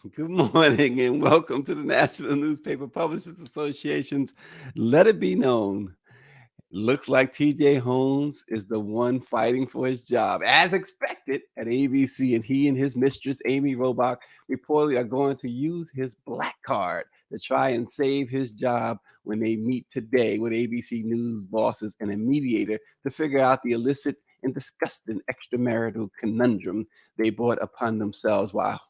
Good morning and welcome to the National Newspaper Publishers Association's Let It Be Known. Looks like TJ Holmes is the one fighting for his job, as expected at ABC, and he and his mistress, Amy Robauch, reportedly are going to use his black card to try and save his job when they meet today with ABC News bosses and a mediator to figure out the illicit and disgusting extramarital conundrum they brought upon themselves while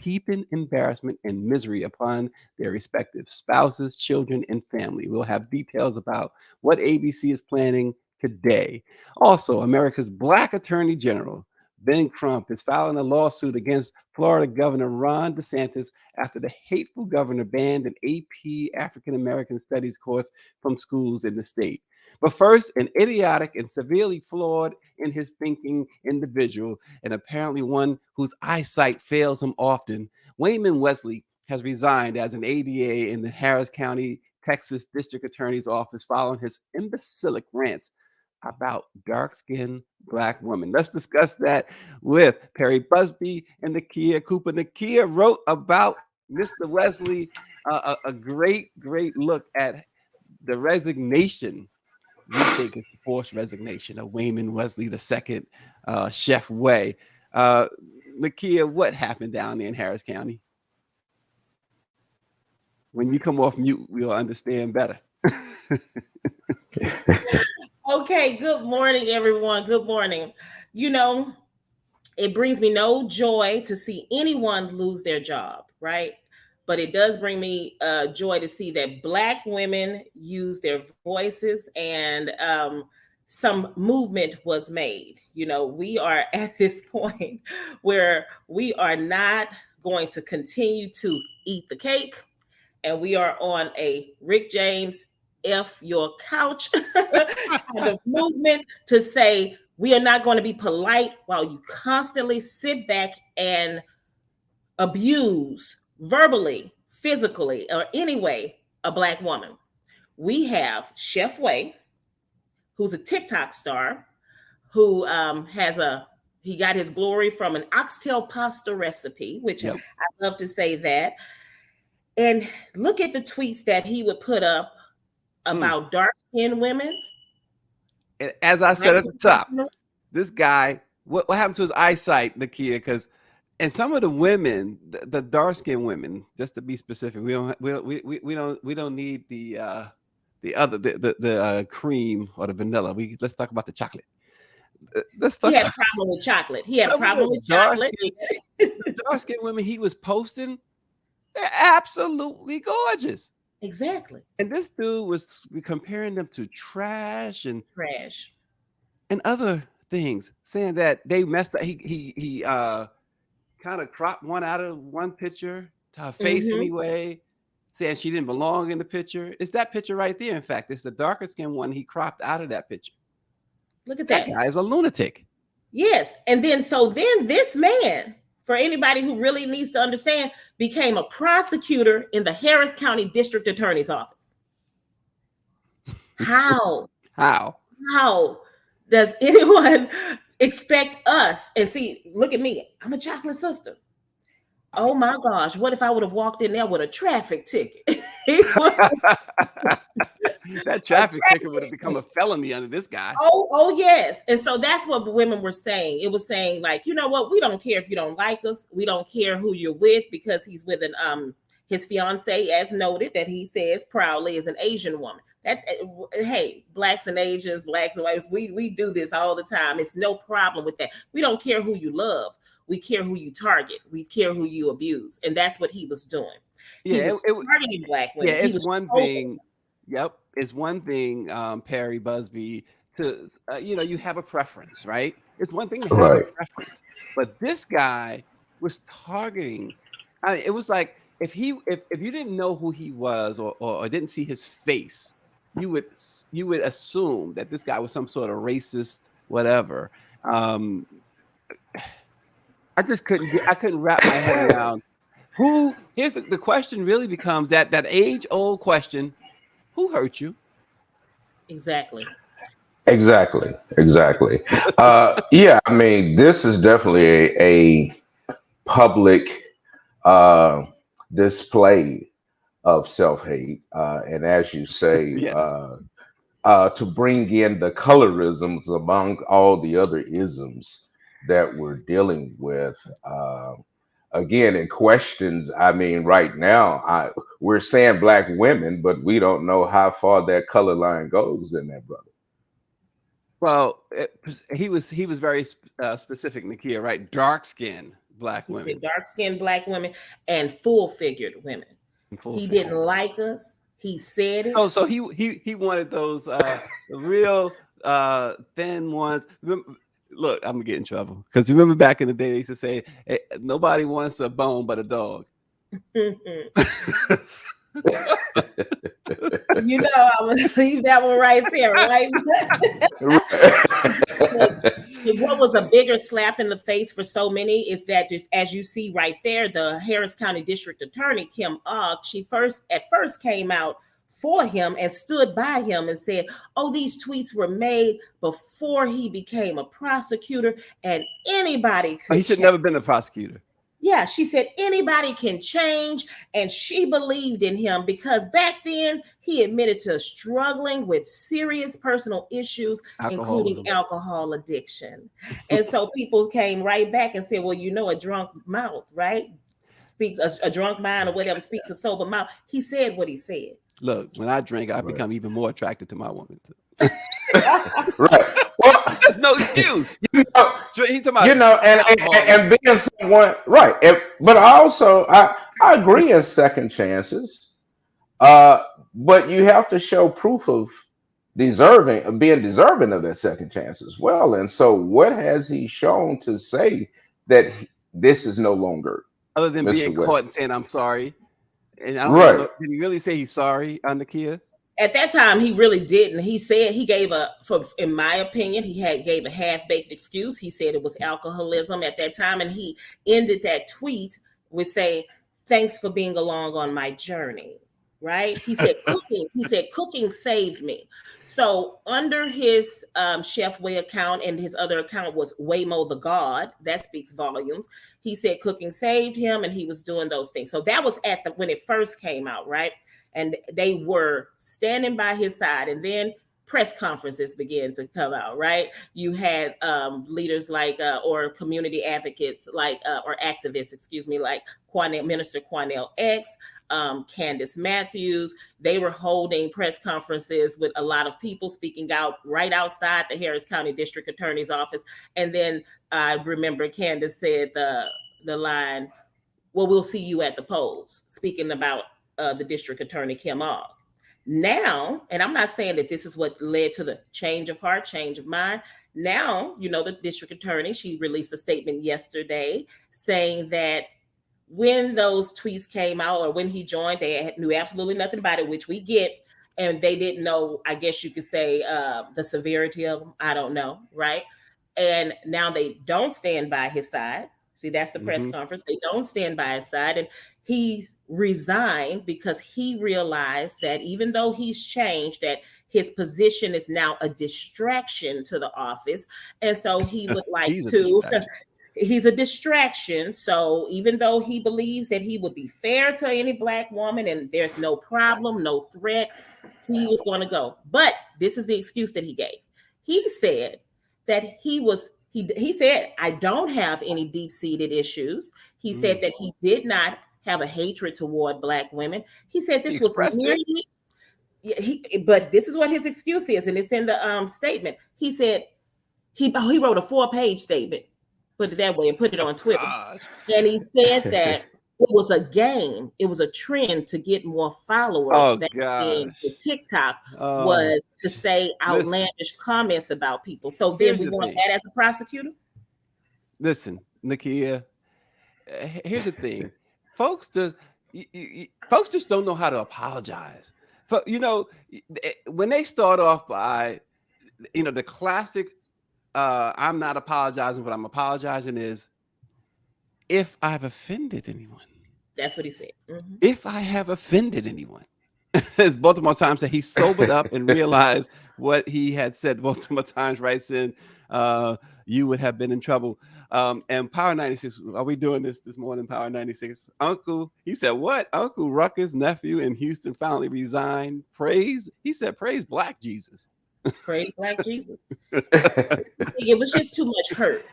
heaping embarrassment and misery upon their respective spouses, children, and family. We'll have details about what ABC is planning today. Also, America's Black Attorney General, Ben Crump, is filing a lawsuit against Florida Governor Ron DeSantis after the hateful governor banned an AP African American Studies course from schools in the state. But first, an idiotic and severely flawed in his thinking individual, and apparently one whose eyesight fails him often, Waymond Wesley has resigned as an ADA in the Harris County, Texas District Attorney's Office following his imbecilic rants about dark-skinned Black women. Let's discuss that with Perry Busby and Nakia Cooper. Nakia wrote about Mr. Wesley, a great look at the resignation. We think is the forced resignation of Waymond Wesley II, Chef Way. Nakia, what happened down there in Harris County? When you come off mute, we'll understand better. Okay, good morning, everyone. Good morning. You know, it brings me no joy to see anyone lose their job, right? But it does bring me joy to see that Black women use their voices and some movement was made. You know, we are at this point where we are not going to continue to eat the cake, and we are on a Rick James F your couch kind of movement to say we are not going to be polite while you constantly sit back and abuse verbally, physically, or anyway a Black woman. We have Chef Way, who's a TikTok star, who he got his glory from an oxtail pasta recipe, which I love to say that. And look at the tweets that he would put up about dark-skinned women. And as I said at the top, this guy, what happened to his eyesight, Nakia? Because and some of the women, the dark-skinned women, just to be specific, we don't need the cream or the vanilla. Let's talk about the chocolate. He had a problem with chocolate. He had a problem with chocolate. The dark-skinned women he was posting, they're absolutely gorgeous. Exactly. And this dude was comparing them to trash and other things, saying that they messed up. He kind of cropped one out of one picture to her face anyway, saying she didn't belong in the picture. It's that picture right there. In fact, it's the darker skinned one he cropped out of that picture. Look at that. That guy is a lunatic. Yes. And then this man, for anybody who really needs to understand, became a prosecutor in the Harris County District Attorney's Office. How? How does anyone expect us? And see, look at me. I'm a chocolate sister. Oh my gosh. What if I would have walked in there with a traffic ticket? That traffic ticket would have become a felony under this guy. Oh, yes. And so that's what women were saying. It was saying, like, you know what? We don't care if you don't like us. We don't care who you're with, because he's with his fiance, as noted, that he says proudly is an Asian woman. Hey, Blacks and Asians, Blacks and whites, we do this all the time. It's no problem with that. We don't care who you love. We care who you target. We care who you abuse. And that's what he was doing. Yeah, he was targeting Black women. Yeah, it's one thing. Yep. It's one thing, Perry Busby, to, you have a preference, right? It's one thing to have a preference. But this guy was targeting. I mean, it was like if you didn't know who he was or didn't see his face, you would assume that this guy was some sort of racist, whatever. I couldn't wrap my head around who. Here's the question really becomes that age-old question: who hurt you? Exactly. Yeah, I mean, this is definitely a public uh, display of self-hate, and as you say, Yes. to bring in the colorisms among all the other isms that we're dealing with. Again, in questions, I mean, right now, we're saying black women, but we don't know how far that color line goes in that, brother. Well, he was very specific, Nakia, right? Dark-skinned black He women said dark-skinned black women and full-figured women. and full He figure. didn't like us. He said it. So he wanted those real thin ones. Look, I'm gonna get in trouble because remember back in the day they used to say nobody wants a bone but a dog. You know, I'm gonna leave that one right there, right? What was a bigger slap in the face for so many is that, as you see right there, the Harris County District Attorney Kim Ogg, she at first came out for him and stood by him and said, "Oh, these tweets were made before he became a prosecutor, and anybody could." He should never been a prosecutor. Yeah, she said anybody can change, and she believed in him because back then he admitted to struggling with serious personal issues, including alcohol addiction. And so people came right back and said, well, you know, a drunk mouth, right? Speaks a drunk mind or whatever, speaks a sober mouth. He said what he said. Look, when I drink, I become even more attracted to my woman too. Right. Well, there's no excuse. You know, and being someone right. But also, I agree in second chances. But you have to show proof of being deserving of that second chance as well. And so, what has he shown to say that this is no longer other than Mr. being Wesley? caught and saying I'm sorry? And I don't know, did he really say he's sorry, Nakia? At that time, he really didn't. He said he gave in my opinion, he gave a half-baked excuse. He said it was alcoholism at that time, and he ended that tweet with saying, "Thanks for being along on my journey." Right? He said cooking. He said cooking saved me. So under his Chef Way account, and his other account was Waymo the God. That speaks volumes. He said cooking saved him, and he was doing those things. So that was when it first came out, right? And they were standing by his side. And then press conferences began to come out, right? You had leaders like, or community advocates like, or activists, excuse me, like Minister Quanell X, Candace Matthews. They were holding press conferences with a lot of people speaking out right outside the Harris County District Attorney's office. And then I remember Candace said the line, "Well, we'll see you at the polls," speaking about the district attorney, Kim Ogg. Now, and I'm not saying that this is what led to the change of heart, change of mind. Now, you know, the district attorney, she released a statement yesterday saying that when those tweets came out or when he joined, they knew absolutely nothing about it, which we get. And they didn't know, I guess you could say, the severity of them. I don't know, right? And now they don't stand by his side. See, that's the press conference. They don't stand by his side. And he resigned because he realized that even though he's changed, that his position is now a distraction to the office. And so he would like he's a distraction. So even though he believes that he would be fair to any black woman and there's no problem, no threat, he was going to go. But this is the excuse that he gave. He said that he said, I don't have any deep-seated issues. He said that he did not have a hatred toward black women. He said this was merely, but this is what his excuse is, and it's in the statement. He said he wrote a 4-page statement, put it that way, and put it on Twitter. And he said that it was a game, it was a trend to get more followers. The TikTok was to say outlandish comments about people. So then we want that as a prosecutor. Listen, Nakia, here's the thing. Folks just don't know how to apologize. You know, when they start off by, you know, the classic, I'm not apologizing, but I'm apologizing is if I've offended anyone. That's what he said. If I have offended anyone. Baltimore Times said he sobered up and realized what he had said. Baltimore Times writes in, you would have been in trouble. And Power 96, are we doing this morning? Power 96. Uncle, he said, what? Uncle Ruckus' nephew in Houston finally resigned. He said, praise Black Jesus. Praise Black Jesus. It was just too much hurt.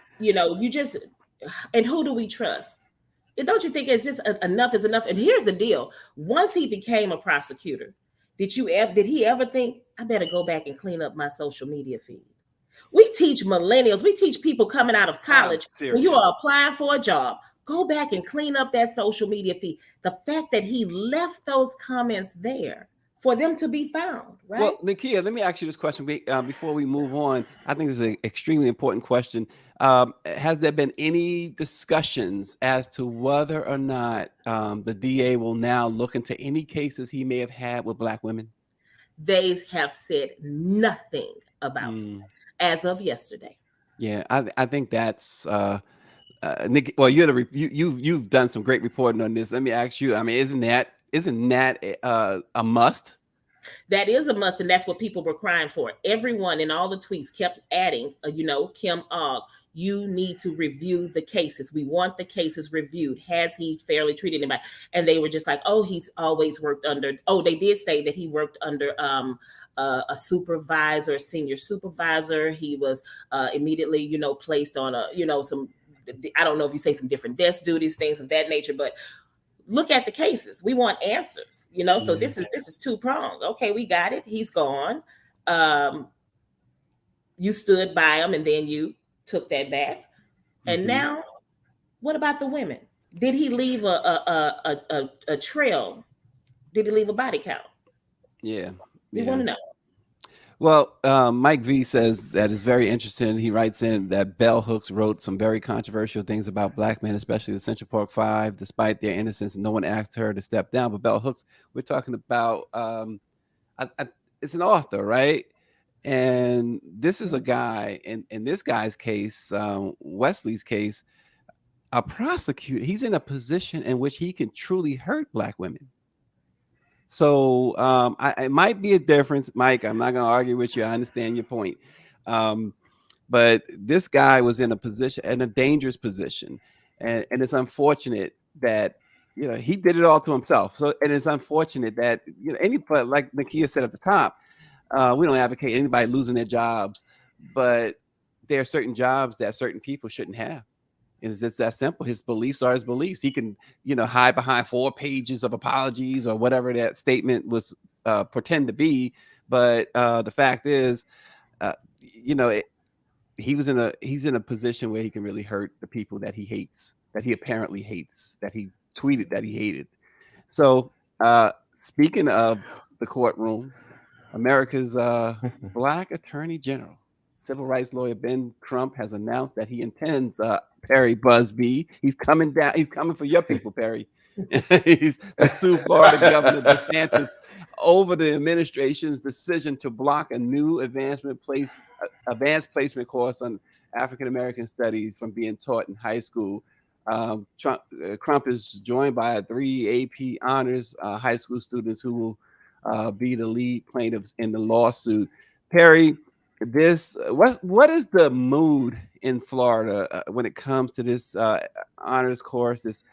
And who do we trust? Don't you think it's just enough is enough? And here's the deal. Once he became a prosecutor, did he ever think, I better go back and clean up my social media feed? We teach millennials, we teach people coming out of college, when you are applying for a job, go back and clean up that social media feed. The fact that he left those comments there for them to be found, right? Well, Nakia, let me ask you this question before we move on. I think this is an extremely important question. Has there been any discussions as to whether or not the DA will now look into any cases he may have had with Black women? They have said nothing about it as of yesterday. Yeah, I think that's Nick. Well, you've done some great reporting on this. Let me ask you. I mean, isn't that a must? That is a must, and that's what people were crying for. Everyone in all the tweets kept adding, Kim Ogg, you need to review the cases. We want the cases reviewed. Has he fairly treated anybody? And they were just like, oh, he's always worked under. Oh, they did say that he worked under a supervisor, senior supervisor. He was immediately, placed on some. I don't know if you say some different desk duties, things of that nature, but look at the cases. We want answers, so this is two-pronged. Okay, we got it. He's gone. You stood by him and then you took that back. And now what about the women? Did he leave a trail? Did he leave a body count? Yeah. We want to know. Well, Mike V says that is very interesting. He writes in that Bell Hooks wrote some very controversial things about Black men, especially the Central Park Five, despite their innocence, and no one asked her to step down. But Bell Hooks, we're talking about, it's an author, right? And this is a guy, in this guy's case, Wesley's case, a prosecutor. He's in a position in which he can truly hurt Black women. So it might be a difference, Mike. I'm not going to argue with you. I understand your point. But this guy was in a dangerous position. And it's unfortunate that, he did it all to himself. So, and it's unfortunate that, but like Nakia said at the top, we don't advocate anybody losing their jobs, but there are certain jobs that certain people shouldn't have. It's just that simple. His beliefs are his beliefs. He can, hide behind 4 pages of apologies or whatever that statement was pretend to be. But the fact is, he's in a position where he can really hurt the people that he hates, that he apparently hates, that he tweeted that he hated. So speaking of the courtroom, America's Black Attorney General, civil rights lawyer Ben Crump, has announced that he intends, Perry Busby, he's coming down. He's coming for your people, Perry. He's to sue Florida Governor DeSantis over the administration's decision to block a new advanced placement course on African American studies from being taught in high school. Crump is joined by 3 AP honors high school students who will be the lead plaintiffs in the lawsuit. Perry, what is the mood in Florida when it comes to this honors course, this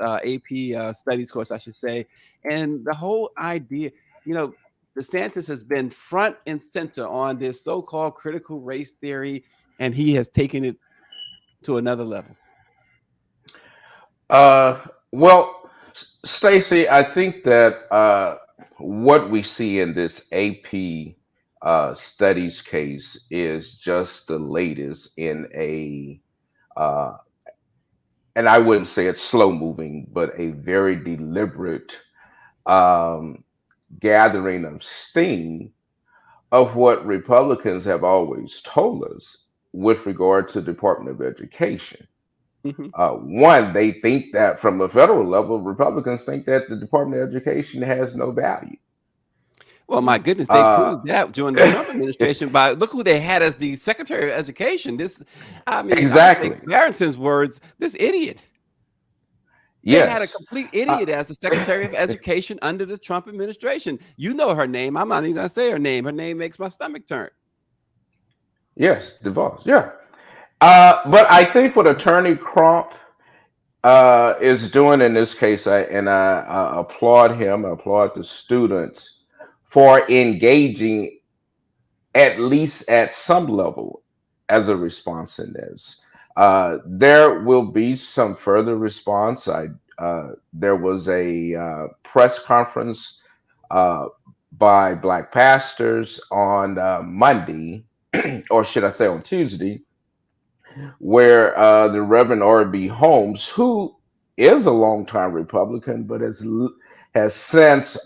AP studies course, I should say, and the whole idea? DeSantis has been front and center on this so-called critical race theory, and he has taken it to another level. Well, Stacey, I think that what we see in this AP studies case is just the latest in and I wouldn't say it's slow moving, but a very deliberate gathering of steam of what Republicans have always told us with regard to Department of Education. One, they think that from a federal level, Republicans think that the Department of Education has no value. Well, my goodness, they proved that during the Trump administration by look who they had as the Secretary of Education. Exactly. Barrington's words, this idiot. Yes. They had a complete idiot as the Secretary of Education under the Trump administration. You know her name. I'm not even going to say her name. Her name makes my stomach turn. Yes, DeVos. Yeah. But I think what Attorney Crump is doing in this case, I applaud him, I applaud the students for engaging at least at some level as a response in this. There will be some further response. There was a press conference by Black pastors on Monday, or should I say on Tuesday, where the Reverend R.B. Holmes, who is a longtime Republican, but has since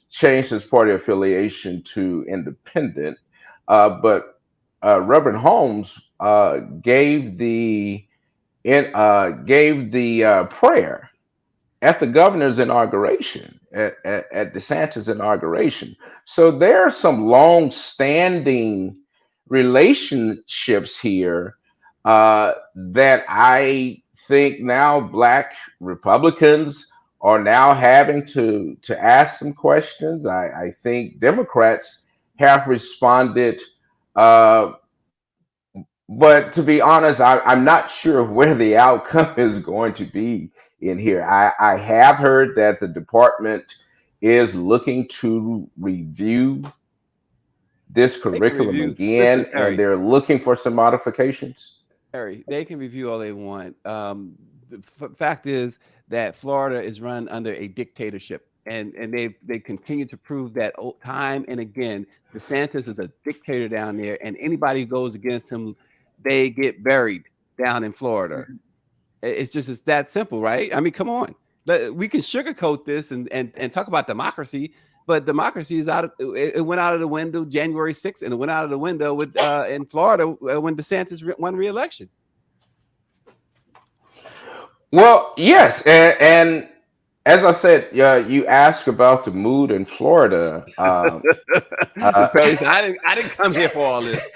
changed his party affiliation to independent, but Reverend Holmes gave the prayer at the governor's inauguration, at DeSantis' inauguration. So there are some long-standing relationships here that I think now Black Republicans are now having to ask some questions. I think Democrats have responded, but to be honest, I'm not sure where the outcome is going to be in here. I have heard that the department is looking to review this curriculum again, and they're looking for some modifications. Harry, they can review all they want. The fact is that Florida is run under a dictatorship, and they continue to prove that time and again. DeSantis is a dictator down there, and anybody who goes against him, they get buried down in Florida. It's that simple, right? I mean, come on. We can sugarcoat this and talk about democracy, but democracy is it went out of the window January 6th, and it went out of the window with in Florida when DeSantis won re-election. Well, yes, and as I said, you asked about the mood in Florida. I didn't come here for all this.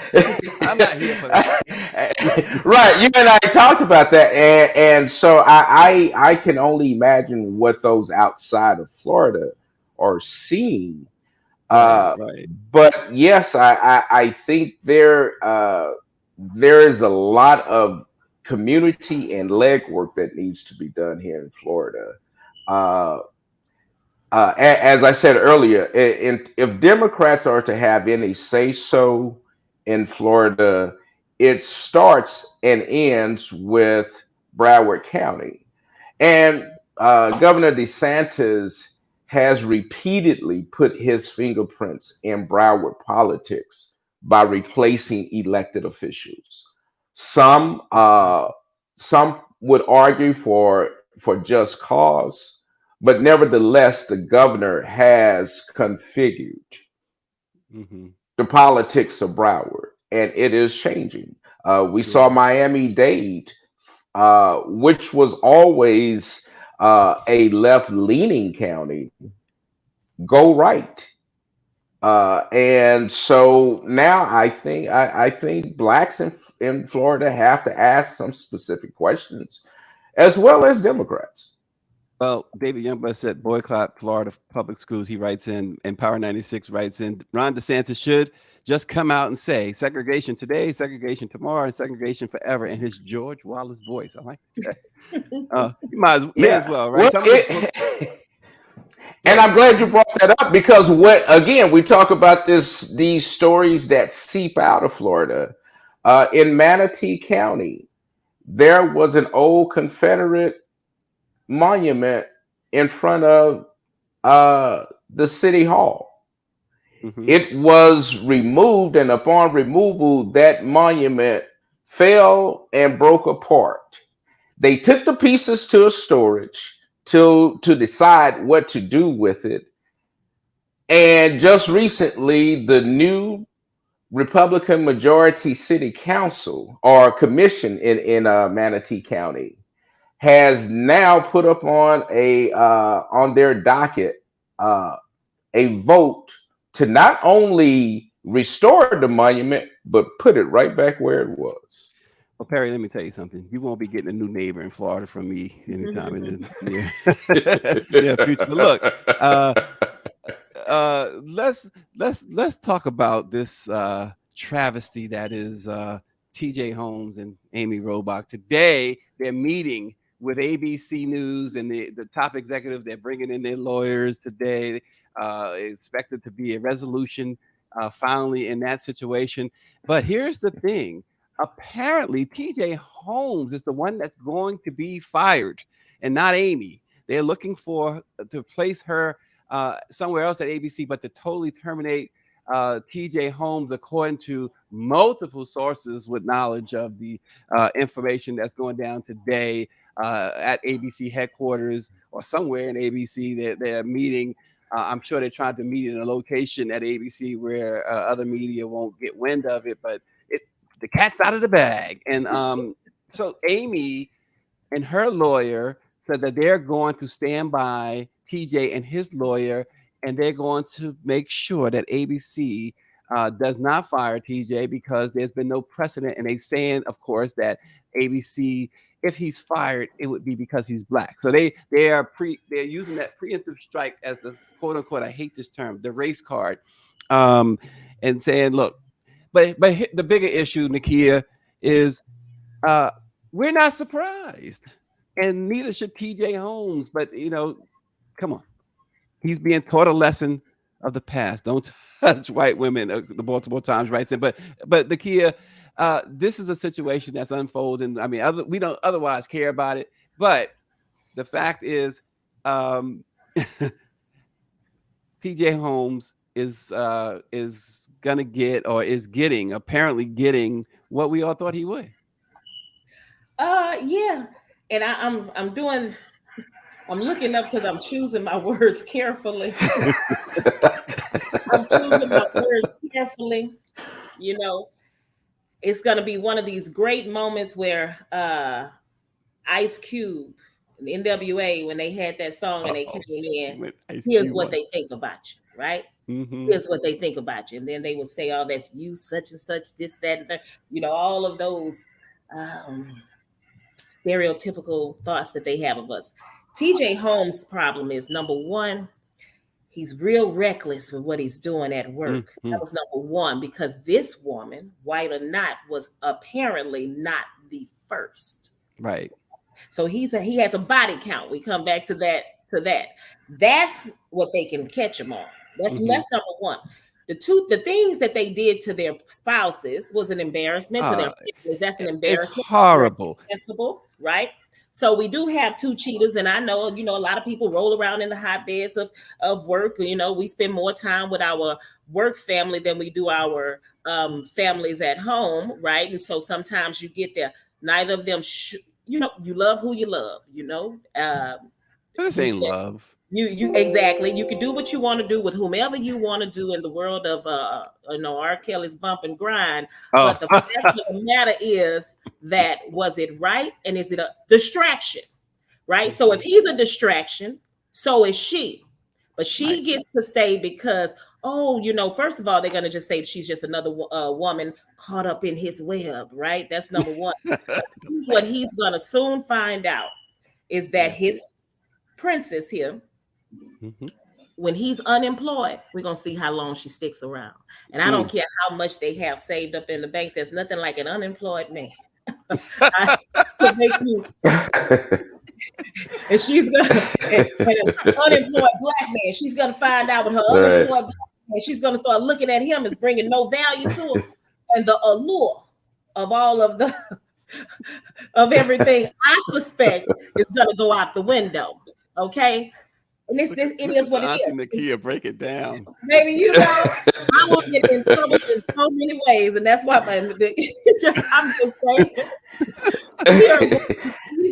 I'm not here for that. Right, you and I talked about that, and so I can only imagine what those outside of Florida are seeing. Right. But yes, I think there is a lot of community and legwork that needs to be done here in Florida. As I said earlier, if Democrats are to have any say-so in Florida, it starts and ends with Broward County. And Governor DeSantis has repeatedly put his fingerprints in Broward politics by replacing elected officials. Some would argue for just cause, but nevertheless, the governor has configured the politics of Broward, and it is changing. We saw Miami-Dade, which was always a left-leaning county, go right. And so now I think Blacks in Florida have to ask some specific questions, as well as Democrats. Well, David Youngblood said boycott Florida public schools. He writes in, and Power 96 writes in, Ron DeSantis should just come out and say segregation today, segregation tomorrow, and segregation forever in his George Wallace voice. I like that. You may as well, right? And I'm glad you brought that up, because we talk about these stories that seep out of Florida. In Manatee County, there was an old Confederate monument in front of the city hall. It was removed, and upon removal, that monument fell and broke apart. They took the pieces to a storage to decide what to do with it. And just recently, the new Republican majority city council or commission in Manatee County has now put up on their docket a vote to not only restore the monument, but put it right back where it was. Well, Perry, let me tell you something. You won't be getting a new neighbor in Florida from me anytime in the near future. But look, let's talk about this travesty that is TJ Holmes and Amy Robauch. Today, they're meeting with ABC News and the top executive. They're bringing in their lawyers today. Expected to be a resolution finally in that situation. But here's the thing. Apparently, TJ Holmes is the one that's going to be fired and not Amy. They're looking to place her somewhere else at ABC, but to totally terminate TJ Holmes, according to multiple sources with knowledge of the information that's going down today at ABC headquarters or somewhere in ABC. They're meeting. I'm sure they're trying to meet in a location at ABC where other media won't get wind of it, but the cat's out of the bag. And so Amy and her lawyer said that they're going to stand by TJ and his lawyer, and they're going to make sure that ABC does not fire TJ because there's been no precedent. And they're saying, of course, that ABC, if he's fired, it would be because he's black. So they're using that preemptive strike as the quote unquote, I hate this term, the race card, and saying, look, but the bigger issue, Nakia, is we're not surprised, and neither should TJ Holmes. But come on, he's being taught a lesson of the past. Don't touch white women the multiple times, right? But Nakia, this is a situation that's unfolding. I mean, we don't otherwise care about it, but the fact is, TJ Holmes is gonna get, or is getting, apparently getting what we all thought he would. Yeah, and I'm looking up because I'm choosing my words carefully. I'm choosing my words carefully. It's gonna be one of these great moments where Ice Cube and NWA, when they had that song and they came in, here's what they think about you, right? Mm-hmm. Here's what they think about you. And then they would say, oh, that's you, such and such, this, that, and that. All of those stereotypical thoughts that they have of us. TJ Holmes' problem is, number one, he's real reckless with what he's doing at work. Mm-hmm. That was number one, because this woman, white or not, was apparently not the first. Right. So he has a body count. We come back to that. That's what they can catch him on. That's number one. The things that they did to their spouses was an embarrassment to their families. That's an embarrassment. It's horrible. Right? So we do have two cheaters, and I know, a lot of people roll around in the hotbeds of work. We spend more time with our work family than we do our families at home, right? And so sometimes you get there. Neither of them you love who you love, this ain't love. You exactly. You can do what you want to do with whomever you want to do in the world of R. Kelly's bump and grind. Oh. But the fact of the matter is that, was it right? And is it a distraction? Right? So if he's a distraction, so is she. But she gets to stay because, first of all, they're going to just say she's just another woman caught up in his web, right? That's number one. What he's going to soon find out is that his princess here, when he's unemployed, we're going to see how long she sticks around. And I don't care how much they have saved up in the bank. There's nothing like an unemployed man. And she's gonna, and an unemployed black man, she's gonna find out with her unemployed black man, she's gonna start looking at him as bringing no value to her, and the allure of all of everything, I suspect, is gonna go out the window. Okay. And it is what it is. Nakia, break it down. Maybe I will get in trouble in so many ways, and that's why I'm just saying.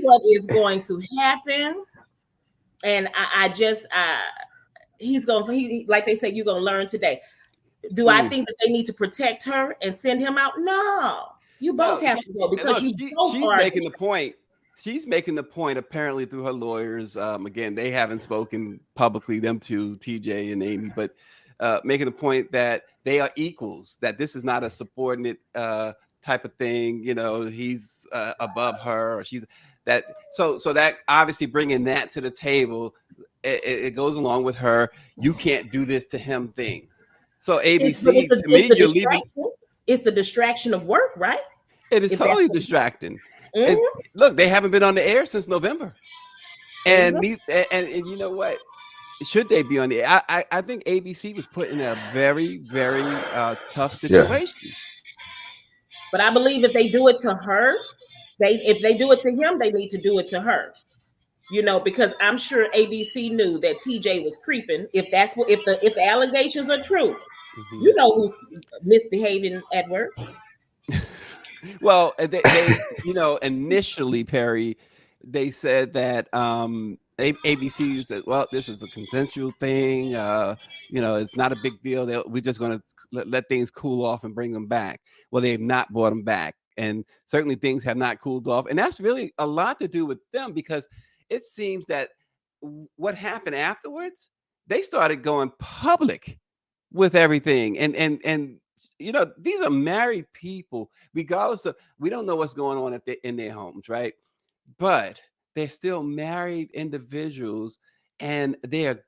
What is going to happen, and he's going. Like they say, you're going to learn today. Do I think that they need to protect her and send him out? No, you both have to go because she's making the point. She's making the point, apparently, through her lawyers. Again, they haven't spoken publicly, them two, TJ and Amy, but making the point that they are equals, that this is not a subordinate type of thing. He's above her, or she's that. So that obviously bringing that to the table, it goes along with her, you can't do this to him thing. So ABC, to me, you're leaving. It's the distraction of work, right? It is totally distracting. It's, look, they haven't been on the air since November, and you know what? Should they be on the air? I think ABC was put in a very, very tough situation. Yeah. But I believe if they do it to her, if they do it to him, they need to do it to her. Because I'm sure ABC knew that TJ was creeping. If the allegations are true, who's misbehaving at work. Well, they initially, Perry, they said that ABC said, well, this is a consensual thing. It's not a big deal. We're just going to let things cool off and bring them back. Well, they have not brought them back. And certainly things have not cooled off. And that's really a lot to do with them, because it seems that what happened afterwards, they started going public with everything. And these are married people, regardless of, we don't know what's going on in their homes, right? But they're still married individuals, and they're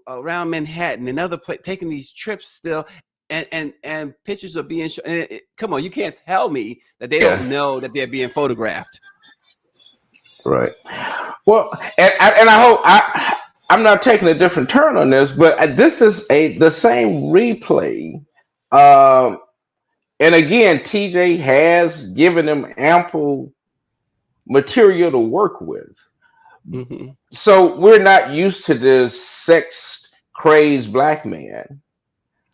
around Manhattan and other places, taking these trips still, and pictures are being shown. Come on, you can't tell me that they don't know that they're being photographed. Right. Well, and I hope I'm not taking a different turn on this, but this is the same replay. And again, TJ has given them ample material to work with. Mm-hmm. So we're not used to this sex crazed black man,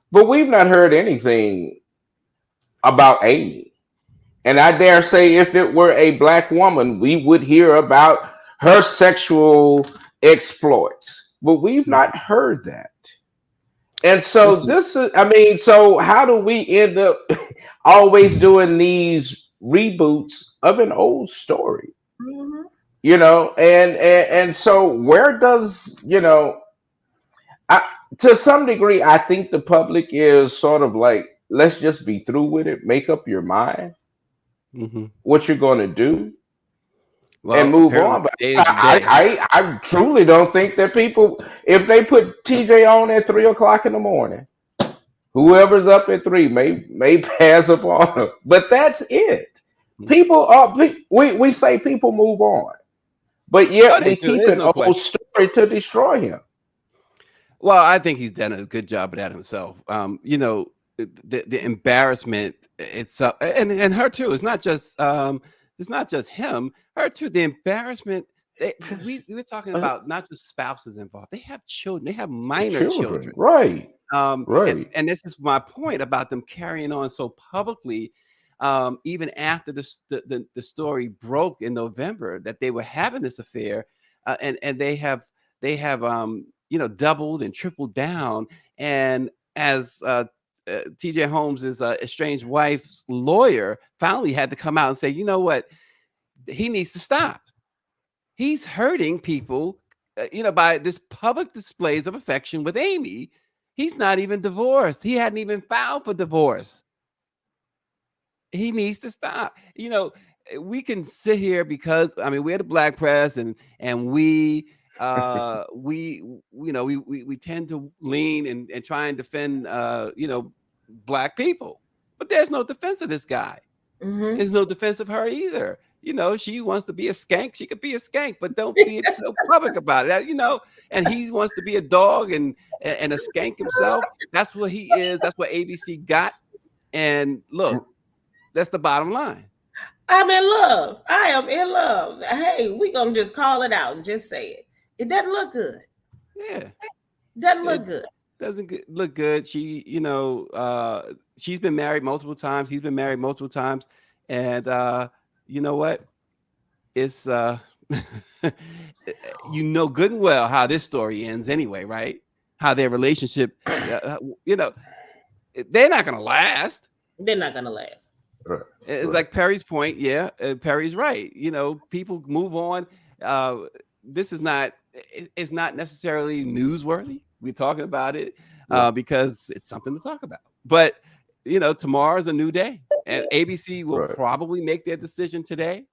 but we've not heard anything about Amy. And I dare say, if it were a black woman, we would hear about her sexual exploits, but we've not heard that. And so so how do we end up always doing these reboots of an old story? And so where does, to some degree, I think the public is sort of like, let's just be through with it. Make up your mind what you're going to do, and move on. But I truly don't think that people, if they put TJ on at 3:00 in the morning, whoever's up at 3 may pass up on him. But that's it. People are, we say people move on, but yet we keep an old story to destroy him. Well, I think he's done a good job of that himself. The embarrassment itself, and her too. It's not just him. Her too. The embarrassment. We're talking about not just spouses involved. They have children. They have minor children. Right. Right. And this is my point about them carrying on so publicly, even after the story broke in November that they were having this affair, and they have doubled and tripled down. And as TJ Holmes' estranged wife's lawyer finally had to come out and say, you know what, he needs to stop. He's hurting people, by this public displays of affection with Amy. He's not even divorced. He hadn't even filed for divorce. He needs to stop. We can sit here because we're the black press, and we tend to lean and try and defend black people, but there's no defense of this guy. There's no defense of her either. She wants to be a skank, she could be a skank, but don't be so public about it. And he wants to be a dog and a skank himself. That's what he is. That's what ABC got. And look, that's the bottom line. I'm in love. I am in love. Hey, we're gonna just call it out and just say it. It doesn't look good. Yeah. Doesn't look good. Doesn't look good. She, she's been married multiple times. He's been married multiple times. And you know what? It's good and well how this story ends anyway, right? How their relationship, they're not gonna last. They're not gonna last. It's like Perry's point. Yeah, Perry's right. People move on. This is not. It's not necessarily newsworthy. We're talking about it because it's something to talk about. But tomorrow's a new day, and ABC will probably make their decision today,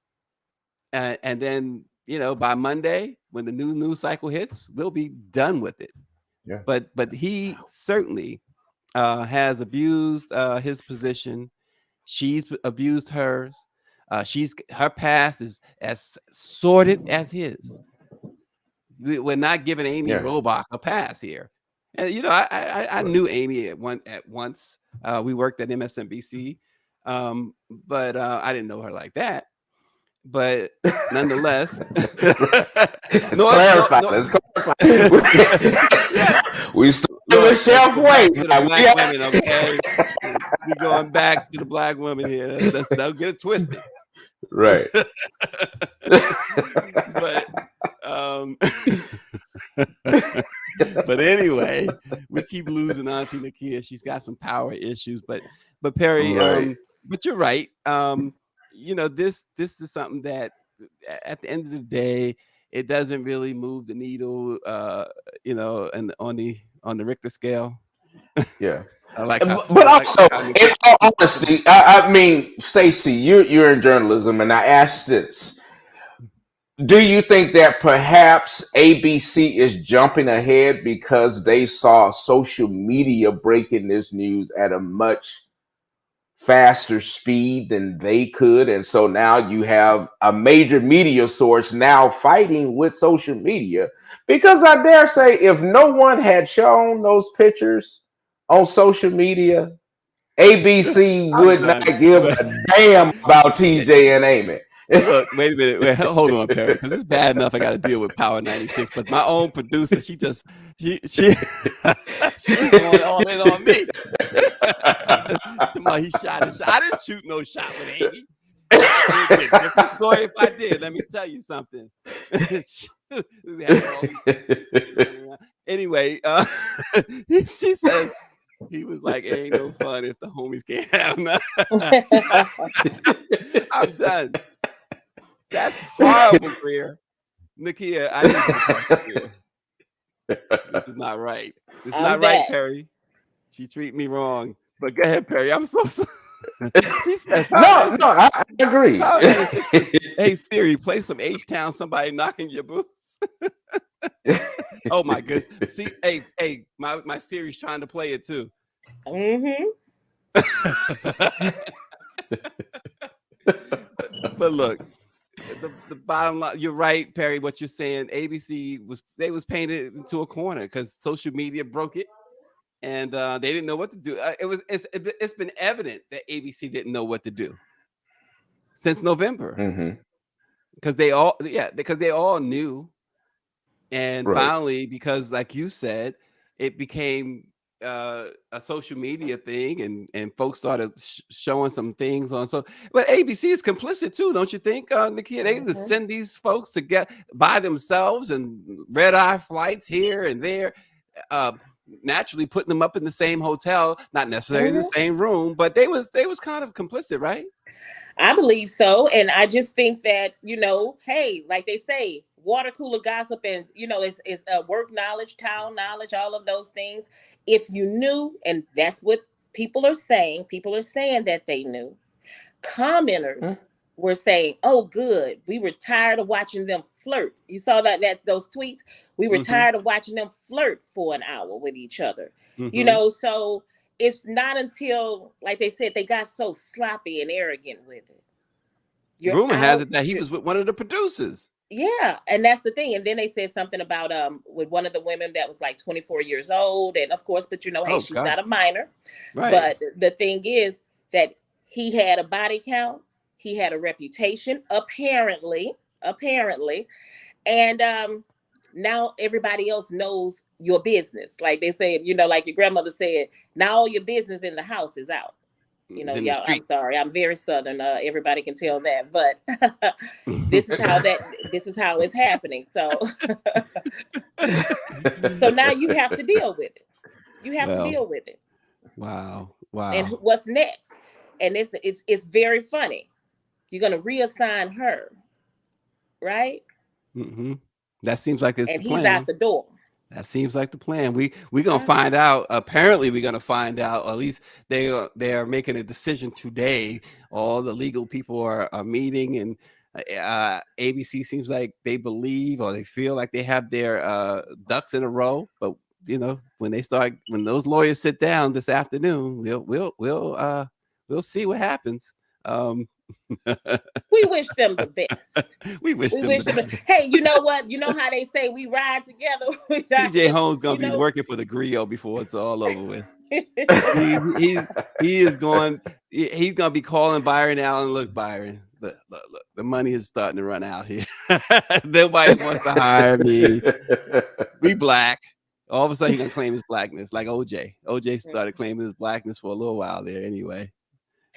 and then by Monday, when the new news cycle hits, we'll be done with it. Yeah. But he certainly has abused his position. She's abused hers. Her past is as sordid as his. We're not giving Amy Robauch a pass here. And I knew Amy at once. We worked at MSNBC, but I didn't know her like that. But nonetheless, let's clarify. Yes. We started with Chef Waymond. Black women, okay? We're going back to the black women here. Don't get it twisted. Right. But anyway, we keep losing Auntie Nakia. She's got some power issues, but Perry, but you're right. This is something that at the end of the day, it doesn't really move the needle, and on the Richter scale. Yeah. But also, in all honesty, I mean, Stacey, you're in journalism, and I asked this: do you think that perhaps ABC is jumping ahead because they saw social media breaking this news at a much faster speed than they could, and so now you have a major media source now fighting with social media? Because I dare say, if no one had shown those pictures on social media, ABC would not give a damn about TJ and Amy. Look, wait a minute. Hold on, Perry, because it's bad enough I got to deal with Power 96. But my own producer, she was going all in on me. He shot a shot. I didn't shoot no shot with Amy. It'd be a different story if I did. Let me tell you something. Anyway, she says he was like, "It ain't no fun if the homies can't have none." I'm done. That's horrible, Greer. Nakia, I need to talk to you. This is not right. This is not right, Perry. She treated me wrong. But go ahead, Perry. I'm so sorry. She said, No, I agree. Hey, Siri, play some H-Town, somebody knocking your boots. Oh, my goodness. See, hey, my Siri's trying to play it, too. Mm-hmm. But look, the bottom line, you're right, Perry, what you're saying. ABC was painted into a corner because social media broke it, and they didn't know what to do. It's been evident that ABC didn't know what to do since November, because they all knew, and finally, because like you said, it became a social media thing, and folks started showing some things on. But ABC is complicit too, don't you think, Nakia? They just send these folks to get by themselves and red-eye flights here and there, naturally putting them up in the same hotel, not necessarily the same room, but they was kind of complicit, right? I believe so, and I just think that, hey, like they say, water cooler gossip, and it's work knowledge, town knowledge, all of those things. If you knew, and that's what people are saying that they knew. Commenters were saying, "Oh, good, we were tired of watching them flirt." You saw those tweets. We were tired of watching them flirt for an hour with each other. So it's not until, like they said, they got so sloppy and arrogant with it. Rumor has it that he was with one of the producers. Yeah, and that's the thing. And then they said something about with one of the women that was like 24 years old, and of course, but hey, she's not a minor. Right. But the thing is that he had a body count, he had a reputation, apparently, and now everybody else knows your business. Like they said, like your grandmother said, now all your business in the house is out. Y'all, I'm sorry, I'm very Southern. Everybody can tell that, but this is how it's happening. So, so now you have to deal with it. Wow. And what's next? And it's very funny. You're gonna reassign her, right? That seems like it's and the he's plan. Out the door. That seems like the plan. We're gonna find out. Apparently, we're gonna find out. Or at least they are making a decision today. All the legal people are meeting, and ABC seems like they believe or they feel like they have their ducks in a row. But when those lawyers sit down this afternoon, we'll see what happens. We wish them the best. We wish them the best. Hey, you know what? You know how they say we ride together? TJ Holmes gonna be working for the griot before it's all over with. He's gonna be calling Byron Allen. Look, Byron, look, the money is starting to run out here. Nobody wants to hire me. We black. All of a sudden, he's gonna claim his blackness, like OJ. OJ started claiming his blackness for a little while there, anyway.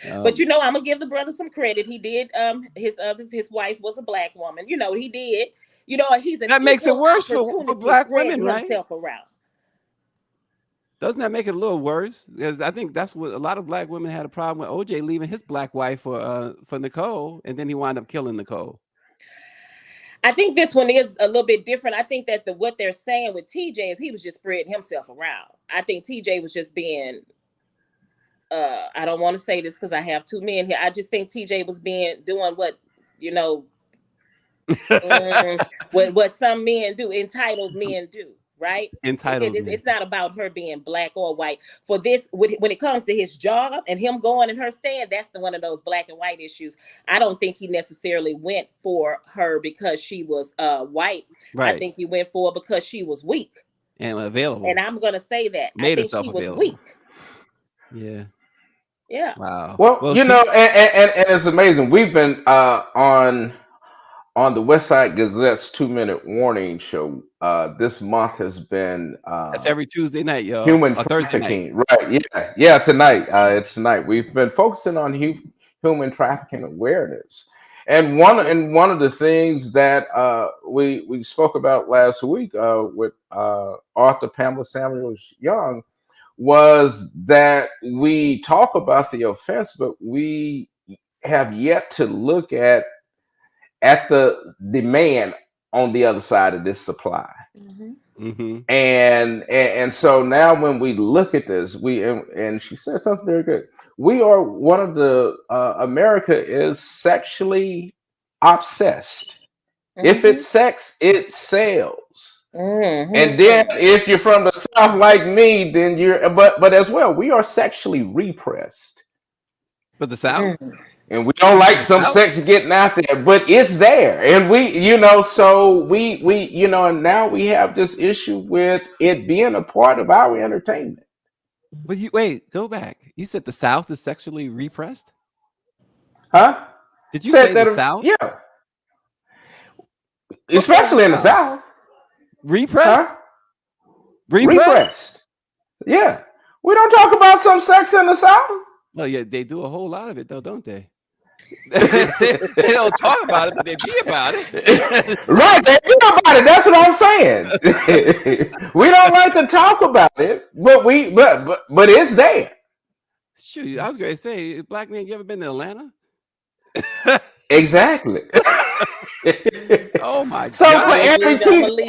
But I'm gonna give the brother some credit. He did. His wife was a black woman. He did. That makes it worse for black women, right? Around. Doesn't that make it a little worse? Because I think that's what a lot of black women had a problem with OJ leaving his black wife for Nicole, and then he wound up killing Nicole. I think this one is a little bit different. I think that what they're saying with TJ is he was just spreading himself around. I think TJ was just being. I don't want to say this because I have two men here. I just think TJ was doing what what some men do, entitled men do, right? Entitled. It's not about her being black or white. For this, when it comes to his job and him going in her stand, that's one of those black and white issues. I don't think he necessarily went for her because she was white. Right. I think he went for her because she was weak and available. And I'm gonna say that I think she was weak. Yeah. Yeah. Wow. Well, and it's amazing. We've been on the West Side Gazette's 2-minute warning show. This month has been that's every Tuesday night, y'all. Human trafficking, right? Yeah. Tonight, it's tonight. We've been focusing on human trafficking awareness, and one of the things that we spoke about last week with author Pamela Samuels Young was that we talk about the offense, but we have yet to look at the demand on the other side of this supply. Mm-hmm. Mm-hmm. And so now when we look at this, and she said something very good. We are one of the America is sexually obsessed. Mm-hmm. If it's sex, it sells. Mm-hmm. And then if you're from the South like me, then but as well, we are sexually repressed. But the South? And we don't like some sex getting out there, but it's there. And so we and now we have this issue with it being a part of our entertainment. But go back. You said the South is sexually repressed? Huh? Did you say the South? Yeah. Especially in the South. Repressed? Huh? Repressed. Yeah. We don't talk about some sex in the South. Well, yeah, they do a whole lot of it, though, don't they? They don't talk about it, but they be about it. Right, they be about it. That's what I'm saying. We don't like to talk about it, but it's there. Shoot, I was going to say, black man, you ever been to Atlanta? Exactly. Oh my God! So for every TJ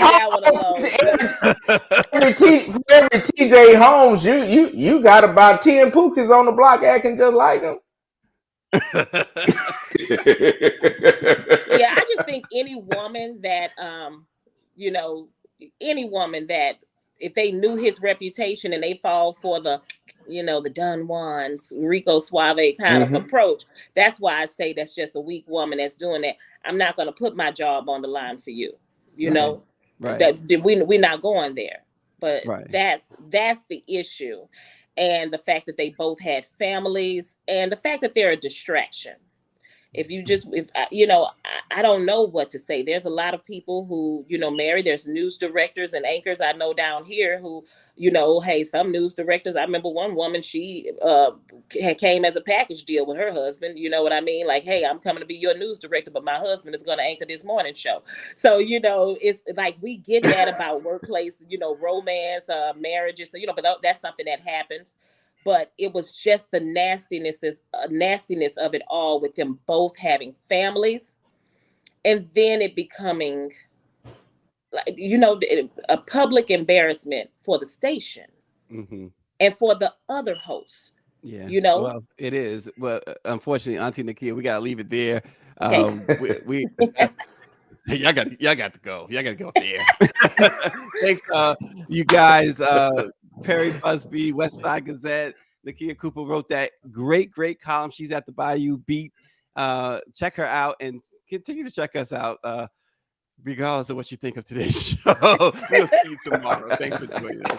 Holmes, you got about 10 pookies on the block acting just like him. Yeah, I just think any woman that if they knew his reputation and they fall for the Don Juan's Rico Suave kind of approach, that's why I say that's just a weak woman that's doing that. I'm not going to put my job on the line for you. Right. That we're not going there. But right. that's the issue. And the fact that they both had families and the fact that they're a distraction. I don't know what to say. There's a lot of people who, marry. There's news directors and anchors I know down here who, hey, some news directors. I remember one woman, she came as a package deal with her husband. You know what I mean? Like, hey, I'm coming to be your news director, but my husband is going to anchor this morning show. So, it's like we get that about workplace, romance, marriages. So, but that's something that happens. But it was just the nastiness of it all, with them both having families, and then it becoming, like, a public embarrassment for the station and for the other host. Yeah, well, it is. Well, unfortunately, Auntie Nakia, we gotta leave it there. Okay. Y'all got to go. Y'all got to go there. Thanks, you guys. Perry Busby, West Side Gazette. Nakia Cooper wrote that great column. She's at the Bayou Beat. Check her out and continue to check us out, regardless of what you think of today's show. We'll see you tomorrow. Thanks for joining us.